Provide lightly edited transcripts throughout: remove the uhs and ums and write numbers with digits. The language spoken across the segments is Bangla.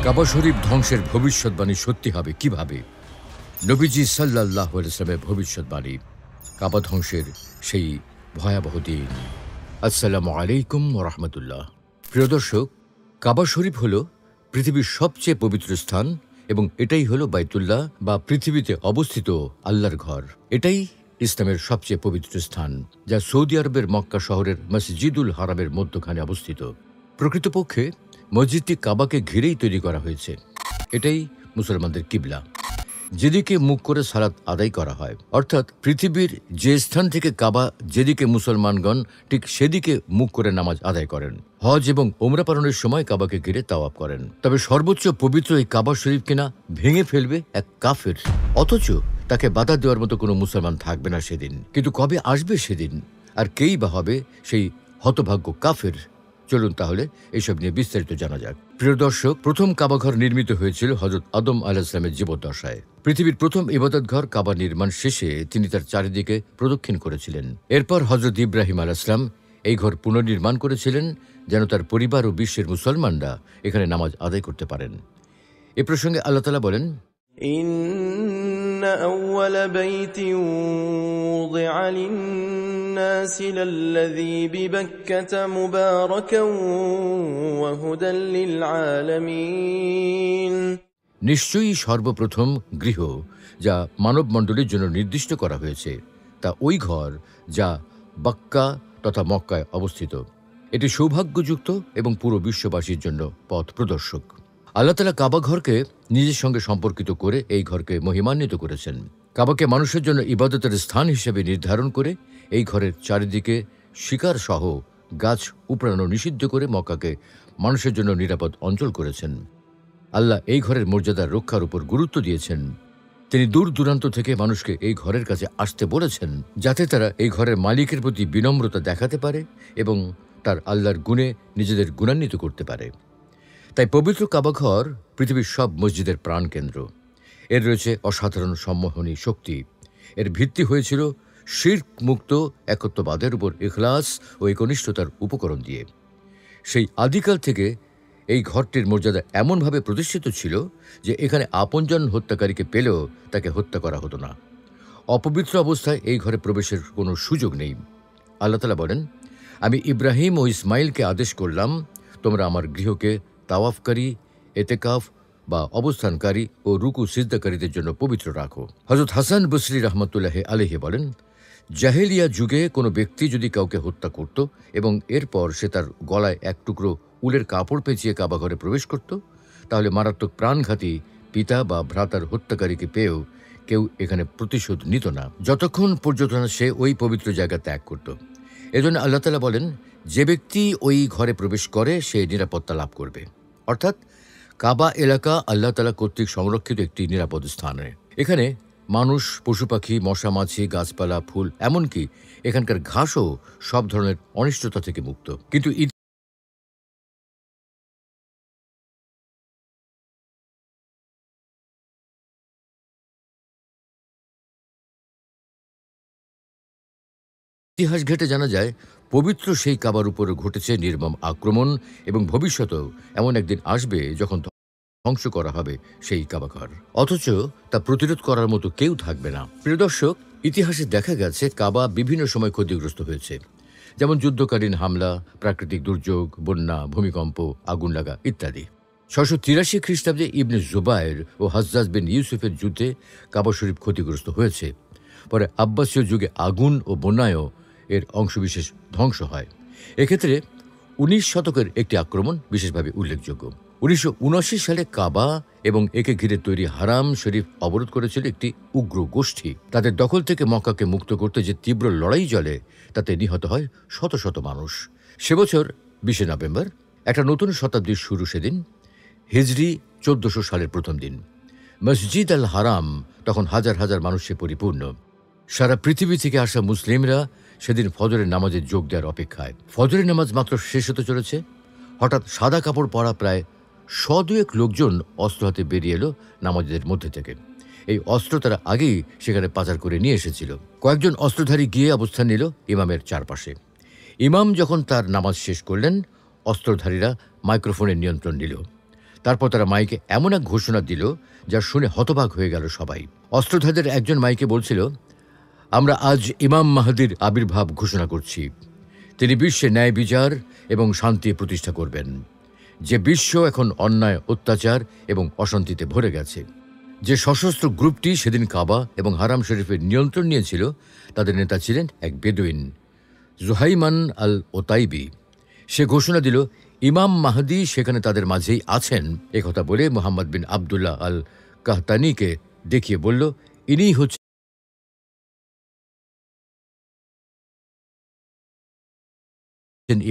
কাবা শরীফ ধ্বংসের ভবিষ্যৎবাণী সত্যি হবে কিভাবে? নবীজি সাল্লাল্লাহু আলাইহি ওয়াসাল্লামের ভবিষ্যৎবাণী, কাবা ধ্বংসের সেই ভয়াবহ দিন। আসসালামু আলাইকুম ওয়া রাহমাতুল্লাহ। প্রিয় দর্শক, কাবা শরীফ হল পৃথিবীর সবচেয়ে পবিত্র স্থান এবং এটাই হলো বাইতুল্লাহ বা পৃথিবীতে অবস্থিত আল্লাহর ঘর। এটাই ইসলামের সবচেয়ে পবিত্র স্থান, যা সৌদি আরবের মক্কা শহরের মসজিদুল হারামের মধ্যখানে অবস্থিত। প্রকৃতপক্ষে মসজিদটি কাবাকে ঘিরেই তৈরি করা হয়েছে। এটাই মুসলমানদের কিবলা, যেদিকে মুখ করে সালাত আদায় করা হয়। অর্থাৎ পৃথিবীর যে স্থান থেকে কাবা যেদিকে মুসলমানগণ ঠিক সেদিকে মুখ করে নামাজ আদায় করেন। হজ এবং ওমরা পালনের সময় কাবাকে ঘিরে তাওয়াফ করেন। তবে সর্বোচ্চ পবিত্র এই কাবা শরীফ কিনা ভেঙে ফেলবে এক কাফের, অথচ তাকে বাধা দেওয়ার মতো কোনো মুসলমান থাকবে না সেদিন। কিন্তু কবে আসবে সেদিন, আর কেই বা হবে সেই হতভাগ্য কাফের? চলুন তাহলে এইসব নিয়ে বিস্তারিত জানা যাক। প্রিয় দর্শক, প্রথম কাবাঘর নির্মিত হয়েছিল হযরত আদম আলাইহিস সালামের জীবদ্দশায়। পৃথিবীর প্রথম ইবাদত ঘর কাবা নির্মাণ শেষে তিনি তার চারিদিকে প্রদক্ষিণ করেছিলেন। এরপর হযরত ইব্রাহিম আলাইহিস সালাম এই ঘর পুনর্নির্মাণ করেছিলেন, যেন তার পরিবার ও বিশ্বের মুসলমানরা এখানে নামাজ আদায় করতে পারেন। এ প্রসঙ্গে আল্লাহ তাআলা বলেন, إن أول بيت وضع للناس للذي ببكة مباركا وهدى للعالمين। নিশ্চয়ই সর্বপ্রথম গৃহ যা মানব মণ্ডলীর জন্য নির্দিষ্ট করা হয়েছে তা ওই ঘর যা বাক্কা তথা মক্কায় অবস্থিত। এটি সৌভাগ্যযুক্ত এবং পুরো বিশ্ববাসীর জন্য পথ প্রদর্শক। আল্লাহ তাআলা কাবা ঘরকে নিজের সঙ্গে সম্পর্কিত করে এই ঘরকে মহিমান্বিত করেছেন। কাবাকে মানুষের জন্য ইবাদতের স্থান হিসেবে নির্ধারণ করে এই ঘরের চারিদিকে শিকার সহ গাছ উপড়ানো নিষিদ্ধ করে মক্কাকে মানুষের জন্য নিরাপদ অঞ্চল করেছেন। আল্লাহ এই ঘরের মর্যাদা রক্ষার উপর গুরুত্ব দিয়েছেন। তিনি দূর দূরান্ত থেকে মানুষকে এই ঘরের কাছে আসতে বলেছেন, যাতে তারা এই ঘরের মালিকের প্রতি বিনম্রতা দেখাতে পারে এবং তার আল্লাহর গুণে নিজেদের গুণান্বিত করতে পারে। তাই পবিত্র কাবাঘর পৃথিবীর সব মসজিদের প্রাণকেন্দ্র। এর রয়েছে অসাধারণ সম্মোহনী শক্তি। এর ভিত্তি হয়েছিল শিরক মুক্ত একত্ববাদের উপর ইখলাস ও একনিষ্ঠতার উপকরণ দিয়ে। সেই আদিকাল থেকে এই ঘরটির মর্যাদা এমনভাবে প্রতিষ্ঠিত ছিল যে এখানে আপনজন হত্যাকারীকে পেলেও তাকে হত্যা করা হতো না। অপবিত্র অবস্থায় এই ঘরে প্রবেশের কোনো সুযোগ নেই। আল্লাহ তাআলা বলেন, আমি ইব্রাহিম ও ইসমাইলকে আদেশ করলাম, তোমরা আমার গৃহকে তাওয়াফকারী, এতেকাফ বা অবস্থানকারী ও রুকু সিজদাকারীদের জন্য পবিত্র রাখো। হযরত হাসান বসরি রাহমাতুল্লাহ আলাইহি বলেন, জাহেলিয়া যুগে কোনো ব্যক্তি যদি কাউকে হত্যা করত এবং এরপর সে তার গলায় এক টুকরো উলের কাপড় পেঁচিয়ে কাবা ঘরে প্রবেশ করত, তাহলে মারাত্মক প্রাণঘাতী পিতা বা ভ্রাতার হত্যাকারীকে পেয়েও কেউ এখানে প্রতিশোধ নিত না, যতক্ষণ পর্যন্ত সে ওই পবিত্র জায়গা ত্যাগ করত। এজন্য আল্লাহ তাআলা বলেন, যে ব্যক্তি ওই ঘরে প্রবেশ করে সে নিরাপত্তা লাভ করবে। অর্থাৎ কাবা এলাকা আল্লাহ তাআলা কর্তৃক সংরক্ষিত একটি নিরাপদ স্থানে। এখানে মানুষ, পশু পাখি, মশা মাছি, গাছপালা, ফুল, এমনকি এখানকার ঘাসও সব ধরনের অনিষ্টতা থেকে মুক্ত। কিন্তু ইতিহাস ঘেঁটে জানা যায়, পবিত্র সেই কাবার উপরে ঘটেছে নির্মম আক্রমণ এবং ভবিষ্যতেও এমন একদিন আসবে যখন ধ্বংস করা হবে সেই কাবাঘর, অথচ তা প্রতিরোধ করার মতো কেউ থাকবে না। প্রিয় দর্শক, ইতিহাসে দেখা গেছে কাবা বিভিন্ন সময় ক্ষতিগ্রস্ত হয়েছে, যেমন যুদ্ধকালীন হামলা, প্রাকৃতিক দুর্যোগ, বন্যা, ভূমিকম্প, আগুন লাগা ইত্যাদি। 683 খ্রিস্টাব্দে ইবনে জুবায়ের ও হাজ্জাজ বিন ইউসুফের যুদ্ধে কাবা শরীফ ক্ষতিগ্রস্ত হয়েছে। পরে আব্বাসীয় যুগে আগুন ও বন্যায়ও এর অংশবিশেষ ধ্বংস হয়। এক্ষেত্রে 19 শতকের একটি আক্রমণ বিশেষভাবে উল্লেখযোগ্য। 1979 সালে কাবা এবং একে ঘিরে তৈরি হারাম শরীফ অবরোধ করেছিল একটি উগ্র গোষ্ঠী। তাদের দখল থেকে মক্কাকে মুক্ত করতে যে তীব্র লড়াই চলে তাতে নিহত হয় শত শত মানুষ। সে বছর 20 নভেম্বর একটা নতুন শতাব্দীর শুরু। সেদিন হিজরি 1400 সালের প্রথম দিন। মসজিদ আল হারাম তখন হাজার হাজার মানুষে পরিপূর্ণ। সারা পৃথিবী থেকে আসা মুসলিমরা সেদিন ফজরের নামাজে যোগ দেওয়ার অপেক্ষায়। ফজরের নামাজ মাত্র শেষ হতে চলেছে, হঠাৎ সাদা কাপড় পরা প্রায় 100-200 লোকজন অস্ত্র হাতে বেরিয়ে এলো নামাজের মধ্যে থেকে। এই অস্ত্র তারা আগেই সেখানে পাচার করে নিয়ে এসেছিল। কয়েকজন অস্ত্রধারী গিয়ে অবস্থান নিল ইমামের চারপাশে। ইমাম যখন তার নামাজ শেষ করলেন, অস্ত্রধারীরা মাইক্রোফোনের নিয়ন্ত্রণ নিল। তারপর তারা মাইকে এমন এক ঘোষণা দিল যা শুনে হতবাক হয়ে গেল সবাই। অস্ত্রধারীদের একজন মাইকে বলছিল, আমরা আজ ইমাম মাহদির আবির্ভাব ঘোষণা করছি। তিনি বিশ্বে ন্যায় বিচার এবং শান্তি প্রতিষ্ঠা করবেন। যে বিশ্ব এখন অন্যায়, অত্যাচার এবং অশান্তিতে ভরে গেছে। যে সশস্ত্র গ্রুপটি সেদিন কাবা এবং হারাম শরীফের নিয়ন্ত্রণ নিয়েছিল, তাদের নেতা ছিলেন এক বেদুইন, জুহাইমান আল ওতাইবি। সে ঘোষণা দিল, ইমাম মাহদি সেখানে তাদের মাঝেই আছেন। একথা বলে মুহাম্মদ বিন আবদুল্লাহ আল কাহতানিকে দেখিয়ে বলল, ইনিই হচ্ছেন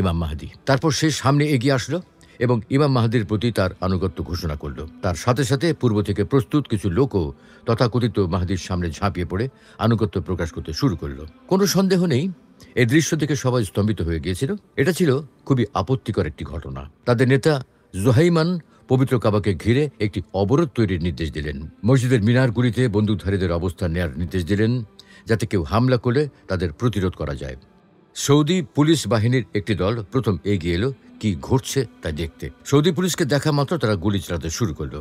ইমাম মাহদি। তারপর সে সামনে এগিয়ে আসলো এবং ইমাম মাহদির প্রতি তার আনুগত্য ঘোষণা করল। তার সাথে সাথে পূর্ব থেকে প্রস্তুত কিছু লোকও তথাকথিত মাহদির সামনে ঝাঁপিয়ে পড়ে আনুগত্য প্রকাশ করতে শুরু করল। কোনো সন্দেহ নেই, এই দৃশ্য থেকে সবাই স্তম্ভিত হয়ে গিয়েছিল। এটা ছিল খুবই আপত্তিকর একটি ঘটনা। তাদের নেতা জুহাইমান পবিত্র কাবাকে ঘিরে একটি অবরোধ তৈরির নির্দেশ দিলেন। মসজিদের মিনারগুলিতে বন্দুকধারীদের অবস্থান নেয়ার নির্দেশ দিলেন, যাতে কেউ হামলা করলে তাদের প্রতিরোধ করা যায়। সৌদি পুলিশ বাহিনীর একটি দল প্রথম এগিয়ে এলো কি ঘটছে তা দেখতে। সৌদি পুলিশকে দেখা মাত্র তারা গুলি চালাতে শুরু করলো।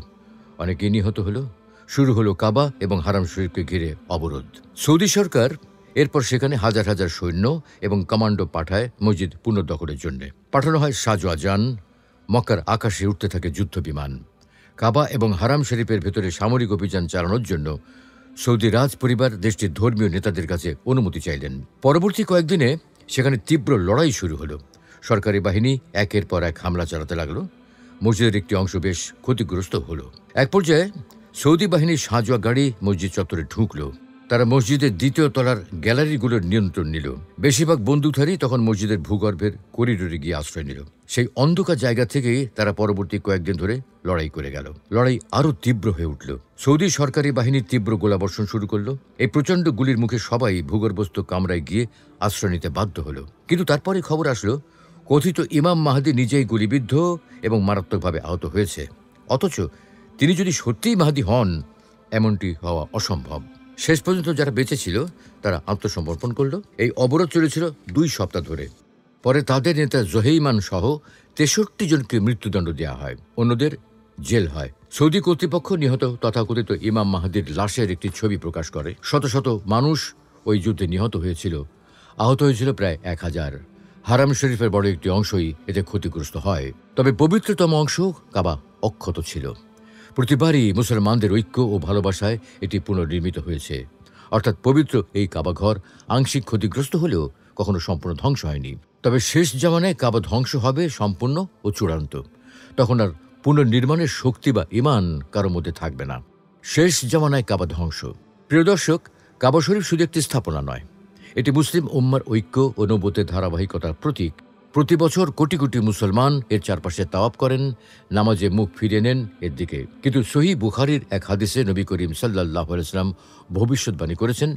অনেকেই নিহত হলো। শুরু হলো কাবা এবং হারাম শরীফকে ঘিরে অবরোধ। সৌদি সরকার এরপর সেখানে হাজার হাজার সৈন্য এবং কমান্ডো পাঠায় মসজিদ পুনর্দখলের জন্য। পাঠানো হয় শাহজাহান। মক্কার আকাশে উঠতে থাকে যুদ্ধ বিমান। কাবা এবং হারাম শরীফের ভেতরে সামরিক অভিযান চালানোর জন্য সৌদি রাজ পরিবার দেশটির ধর্মীয় নেতাদের কাছে অনুমতি চাইলেন। পরবর্তী কয়েকদিনে সেখানে তীব্র লড়াই শুরু হলো। সরকারি বাহিনী একের পর এক হামলা চালাতে লাগলো। মসজিদের একটি অংশ বেশ ক্ষতিগ্রস্ত হলো। এক পর্যায়ে সৌদি বাহিনীর সাঁজোয়া গাড়ি মসজিদ চত্বরে ঢুকল। তারা মসজিদের দ্বিতীয় তলার গ্যালারিগুলোর নিয়ন্ত্রণ নিল। বেশিরভাগ বন্দুকধারী তখন মসজিদের ভূগর্ভের করিডোরে গিয়ে আশ্রয় নিল। সেই অন্ধকার জায়গা থেকেই তারা পরবর্তী কয়েকদিন ধরে লড়াই করে গেল। লড়াই আরও তীব্র হয়ে উঠল। সৌদি সরকারি বাহিনীর তীব্র গোলাবর্ষণ শুরু করলো। এই প্রচণ্ড গুলির মুখে সবাই ভূগর্ভস্থ কামরায় গিয়ে আশ্রয় নিতে বাধ্য হলো। কিন্তু তারপরে খবর আসলো, কথিত ইমাম মাহদি নিজেই গুলিবিদ্ধ এবং মারাত্মকভাবে আহত হয়েছে। অথচ তিনি যদি সত্যিই মাহদি হন, এমনটি হওয়া অসম্ভব। শেষ পর্যন্ত যারা বেঁচে ছিল তারা আত্মসমর্পণ করল। এই অবরোধ চলেছিল 2 সপ্তাহ ধরে। পরে তাদের নেতা জুহাইমান সহ 63 জনকে মৃত্যুদণ্ড দেওয়া হয়, অন্যদের জেল হয়। সৌদি কর্তৃপক্ষ নিহত তথাকথিত ইমাম মাহদির লাশের একটি ছবি প্রকাশ করে। শত শত মানুষ ওই যুদ্ধে নিহত হয়েছিল। আহত হয়েছিল প্রায় 1000। হারাম শরীফের বড় একটি অংশই এতে ক্ষতিগ্রস্ত হয়। তবে পবিত্রতম অংশ কাবা অক্ষত ছিল। প্রতিবারই মুসলমানদের ঐক্য ও ভালোবাসায় এটি পুনর্নির্মিত হয়েছে। অর্থাৎ পবিত্র এই কাবাঘর আংশিক ক্ষতিগ্রস্ত হলেও কখনো সম্পূর্ণ ধ্বংস হয়নি। তবে শেষ জামানায় কাবা ধ্বংস হবে সম্পূর্ণ ও চূড়ান্ত। তখন আর পুনর্নির্মাণের শক্তি বা ঈমান কারো মধ্যে থাকবে না। শেষ জামানায় কাবা ধ্বংস। প্রিয় দর্শক, কাবা শরীফ শুধু একটি স্থাপনা নয়, এটি মুসলিম উম্মার ঐক্য ও নবুয়তের ধারাবাহিকতার প্রতীক। প্রতি বছর কোটি কোটি মুসলমান এর চারপাশে তাওয়াফ করেন, নামাজে মুখ ফিরিয়ে নেন এর দিকে। কিন্তু সহিহ বুখারীর এক হাদিসে নবী করিম সাল্লাল্লাহু আলাইহি ওয়াসাল্লাম ভবিষ্যৎবাণী করেছেন,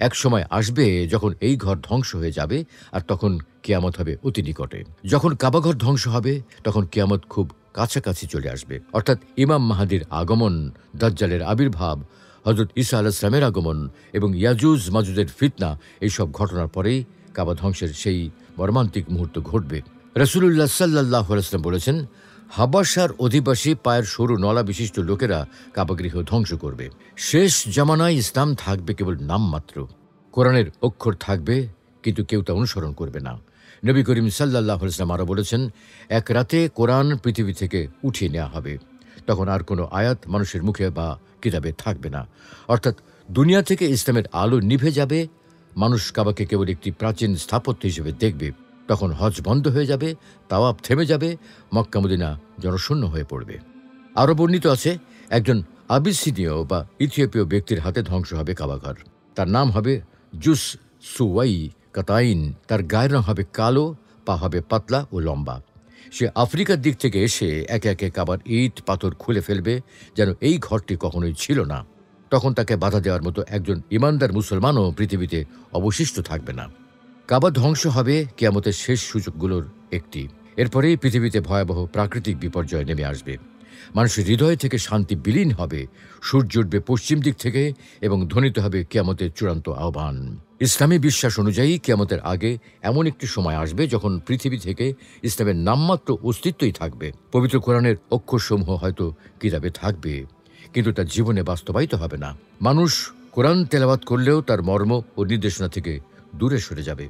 এক সময় আসবে যখন এই ঘর ধ্বংস হয়ে যাবে, আর তখন কিয়ামত হবে অতি নিকটে। যখন কাবাঘর ধ্বংস হবে তখন কিয়ামত খুব কাছাকাছি চলে আসবে। অর্থাৎ ইমাম মাহদির আগমন, দাজ্জালের আবির্ভাব, হযরত ঈসা আলাইহিস সালামের আগমন এবং ইয়াজুজ মাজুজের ফিতনা, এইসব ঘটনার পরেই কাবা ধ্বংসের সেই মর্মান্তিক মুহূর্ত ঘটবে। রাসূলুল্লাহ সাল্লাল্লাহু আলাইহি ওয়াসাল্লাম বলেছেন, হাবাসার অধিবাসী পায়ের সরু নলা বিশিষ্ট লোকেরা কাবাগৃহ ধ্বংস করবে। শেষ জামানায় ইসলাম থাকবে কেবল নামমাত্র। কোরআনের অক্ষর থাকবে, কিন্তু কেউ তা অনুসরণ করবে না। নবী করিম সাল্লাল্লাহু আলাইহি ওয়াসাল্লাম আরও বলেছেন, এক রাতে কোরআন পৃথিবী থেকে উঠিয়ে নেওয়া হবে। তখন আর কোনো আয়াত মানুষের মুখে বা কিতাবে থাকবে না। অর্থাৎ দুনিয়া থেকে ইসলামের আলো নিভে যাবে। মানুষ কাবাকে কেবল একটি প্রাচীন স্থাপত্য হিসেবে দেখবে। তখন হজ বন্ধ হয়ে যাবে, তাওয়াফ থেমে যাবে, মক্কা মদিনা জনশূন্য হয়ে পড়বে। আরও বর্ণিত আছে, একজন আবিসিনীয় বা ইথিওপীয় ব্যক্তির হাতে ধ্বংস হবে কাবাঘর। তার নাম হবে জুস সুওয়াই কাতাইন। তার গায়ের রং হবে কালো, পা হবে পাতলা ও লম্বা। সে আফ্রিকার দিক থেকে এসে একে একে কাবার ইট পাথর খুলে ফেলবে, যেন এই ঘরটি কখনোই ছিল না। তখন তাকে বাধা দেওয়ার মতো একজন ইমানদার মুসলমানও পৃথিবীতে অবশিষ্ট থাকবে না। কাবা ধ্বংস হবে কিয়ামতের শেষ সুযোগগুলোর একটি। এরপরেই পৃথিবীতে ভয়াবহ প্রাকৃতিক বিপর্যয় নেমে আসবে। মানুষের হৃদয় থেকে শান্তি বিলীন হবে, সূর্য উঠবে পশ্চিম দিক থেকে এবং ধ্বনিত হবে কিয়ামতের চূড়ান্ত আহ্বান। ইসলামী বিশ্বাস অনুযায়ী কিয়ামতের আগে এমন একটি সময় আসবে যখন পৃথিবী থেকে ইসলামের নামমাত্র অস্তিত্বই থাকবে। পবিত্র কোরআনের অক্ষরসমূহ হয়তো কিতাবে থাকবে, কিন্তু তা জীবনে বাস্তবায়িত হবে না। মানুষ কোরআন তেলাওয়াত করলেও তার মর্ম ও নির্দেশনা থেকে দূরে সরে যাবে।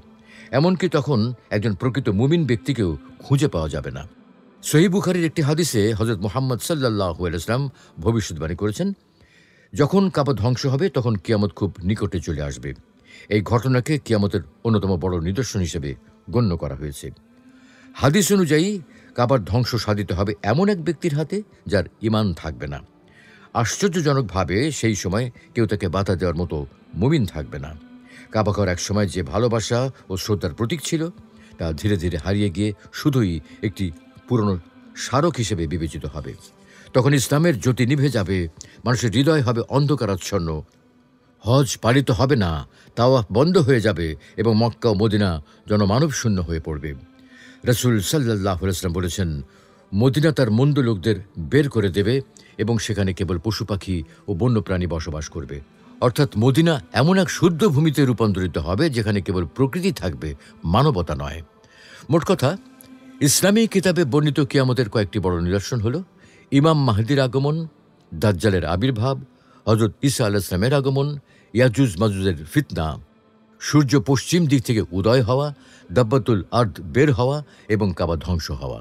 এমনকি তখন একজন প্রকৃত মুমিন ব্যক্তিকেও খুঁজে পাওয়া যাবে না। সহিহ বুখারীর একটি হাদিসে হযরত মুহাম্মদ সাল্লাল্লাহু আলাইহি ওয়াসাল্লাম ভবিষ্যদ্বাণী করেছেন, যখন কাবা ধ্বংস হবে তখন কিয়ামত খুব নিকটে চলে আসবে। এই ঘটনাকে কিয়ামতের অন্যতম বড় নিদর্শন হিসেবে গণ্য করা হয়েছে। হাদিস অনুযায়ী কাবার ধ্বংস সাধিত হবে এমন এক ব্যক্তির হাতে যার ঈমান থাকবে না। আশ্চর্যজনকভাবে সেই সময় কেউ তাকে বাধা দেওয়ার মতো মুমিন থাকবে না। কাবাঘর একসময় যে ভালোবাসা ও শ্রদ্ধার প্রতীক ছিল, তা ধীরে ধীরে হারিয়ে গিয়ে শুধুই একটি পুরনো স্মারক হিসেবে বিবেচিত হবে। তখন ইসলামের জ্যোতি নিভে যাবে, মানুষের হৃদয় হবে অন্ধকারাচ্ছন্ন, হজ পালিত হবে না, তাওয়াফ বন্ধ হয়ে যাবে এবং মক্কা ও মদিনা জনমানব শূন্য হয়ে পড়বে। রাসূল সাল্লাল্লাহু আলাইহি ওয়াসাল্লাম বলেছেন, মদিনা তার মন্দ লোকদের বের করে দেবে এবং সেখানে কেবল পশু পাখি ও বন্যপ্রাণী বসবাস করবে। অর্থাৎ মদিনা এমন এক শুদ্ধ ভূমিতে রূপান্তরিত হবে যেখানে কেবল প্রকৃতি থাকবে, মানবতা নয়। মোট কথা, ইসলামী কিতাবে বর্ণিত কিয়ামতের কয়েকটি বড় নিদর্শন হল ইমাম মাহদির আগমন, দাজ্জালের আবির্ভাব, হযরত ঈসা আলাইহিস সালামের আগমন, ইয়াজুজ মাজুজের ফিতনা, সূর্য পশ্চিম দিক থেকে উদয় হওয়া, দাব্বাতুল আরদ বের হওয়া এবং কাবা ধ্বংস হওয়া।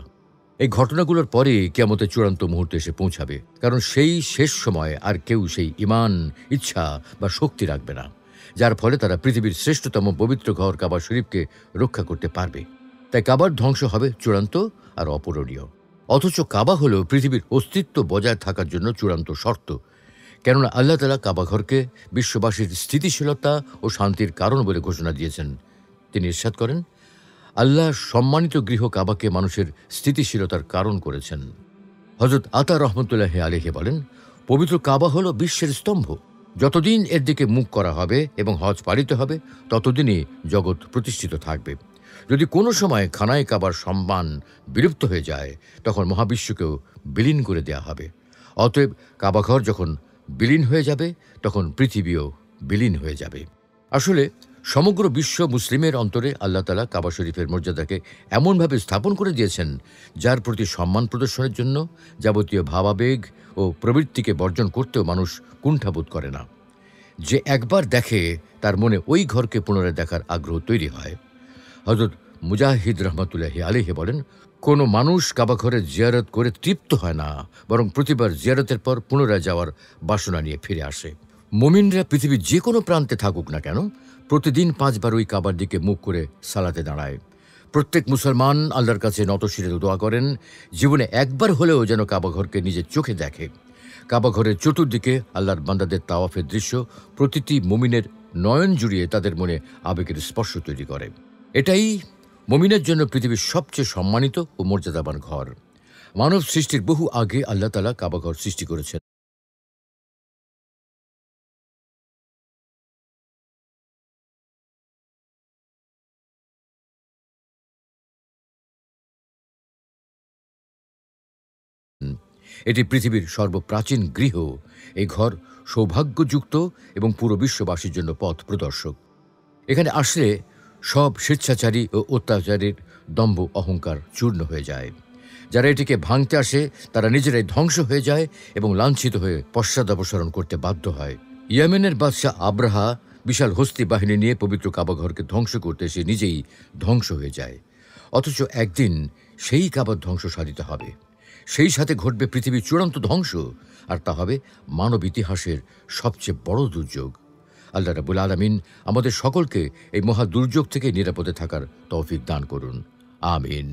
এই ঘটনাগুলোর পরে কিয়ামতের চূড়ান্ত মুহূর্তে এসে পৌঁছাবে, কারণ সেই শেষ সময় আর কেউ সেই ঈমান, ইচ্ছা বা শক্তি রাখবে না, যার ফলে তারা পৃথিবীর শ্রেষ্ঠতম পবিত্র ঘর কাবা শরীফকে রক্ষা করতে পারবে। তাই কাবার ধ্বংস হবে চূড়ান্ত আর অপূরণীয়। অথচ কাবা হল পৃথিবীর অস্তিত্ব বজায় থাকার জন্য চূড়ান্ত শর্ত, কেননা আল্লাহ তাআলা কাবাঘরকে বিশ্ববাসীর স্থিতিশীলতা ও শান্তির কারণ বলে ঘোষণা দিয়েছেন। তিনি ইরশাদ করেন, আল্লাহ সম্মানিত গৃহ কাবাকে মানুষের স্থিতিশীলতার কারণ করেছেন। হযরত আতা রহমতুল্লাহি আলাইহি বলেন, পবিত্র কাবা হল বিশ্বের স্তম্ভ। যতদিন এর দিকে মুখ করা হবে এবং হজ পালিত হবে, ততদিনই জগৎ প্রতিষ্ঠিত থাকবে। যদি কোনো সময় খানায় কাবার সম্মান বিলুপ্ত হয়ে যায়, তখন মহাবিশ্বকেও বিলীন করে দেয়া হবে। অতএব কাবাঘর যখন বিলীন হয়ে যাবে, তখন পৃথিবীও বিলীন হয়ে যাবে। আসলে সমগ্র বিশ্ব মুসলিমের অন্তরে আল্লাহ তাআলা কাবা শরীফের মর্যাদাকে এমনভাবে স্থাপন করে দিয়েছেন, যার প্রতি সম্মান প্রদর্শনের জন্য যাবতীয় ভাবাবেগ ও প্রবৃত্তিকে বর্জন করতেও মানুষ কুণ্ঠাবোধ করে না। যে একবার দেখে, তার মনে ওই ঘরকে পুনরায় দেখার আগ্রহ তৈরি হয়। হযরত মুজাহিদ রহমতুল্লাহি আলাইহি বলেন, কোনো মানুষ কাবাঘরে জিয়ারত করে তৃপ্ত হয় না, বরং প্রতিবার জিয়ারতের পর পুনরায় যাওয়ার বাসনা নিয়ে ফিরে আসে। মুমিনরা পৃথিবীর যে কোনো প্রান্তে থাকুক না কেন, প্রতিদিন 5 বার ওই কাবার দিকে মুখ করে সালাতে দাঁড়ায়। প্রত্যেক মুসলমান আল্লাহর কাছে নতশিরে দোয়া করেন, জীবনে একবার হলেও যেন কাবাঘরকে নিজের চোখে দেখে। কাবাঘরের চতুর্দিকে আল্লাহর বান্দাদের তাওয়াফের দৃশ্য প্রতিটি মুমিনের নয়ন জুড়িয়ে তাদের মনে আবেগের স্পর্শ তৈরি করে। এটাই মুমিনের জন্য পৃথিবীর সবচেয়ে সম্মানিত ও মর্যাদাবান ঘর। মানব সৃষ্টির বহু আগে আল্লাহ তাআলা কাবাঘর সৃষ্টি করেছেন। এটি পৃথিবীর সর্বপ্রাচীন গৃহ। এই ঘর সৌভাগ্যযুক্ত এবং পুরো বিশ্ববাসীর জন্য পথ প্রদর্শক। এখানে আসলে সব স্বেচ্ছাচারী ও অত্যাচারীর দম্ভ অহংকার চূর্ণ হয়ে যায়। যারা এটিকে ভাঙতে আসে, তারা নিজেরাই ধ্বংস হয়ে যায় এবং লাঞ্ছিত হয়ে পশ্চাদপসরণ করতে বাধ্য হয়। ইয়েমেনের বাদশাহ আব্রাহা বিশাল হস্তি বাহিনী নিয়ে পবিত্র কাবাঘরকে ধ্বংস করতে এসে নিজেই ধ্বংস হয়ে যায়। অথচ একদিন সেই কাবার ধ্বংস সাধিত হবে। সেই সাথে ঘটবে পৃথিবীর চূড়ান্ত ধ্বংস, আর তা হবে মানব ইতিহাসের সবচেয়ে বড় দুর্যোগ। আল্লাহ রাব্বুল আলামিন আমাদের সকলকে এই মহা দুর্যোগ থেকে নিরাপদে থাকার তৌফিক দান করুন। আমিন।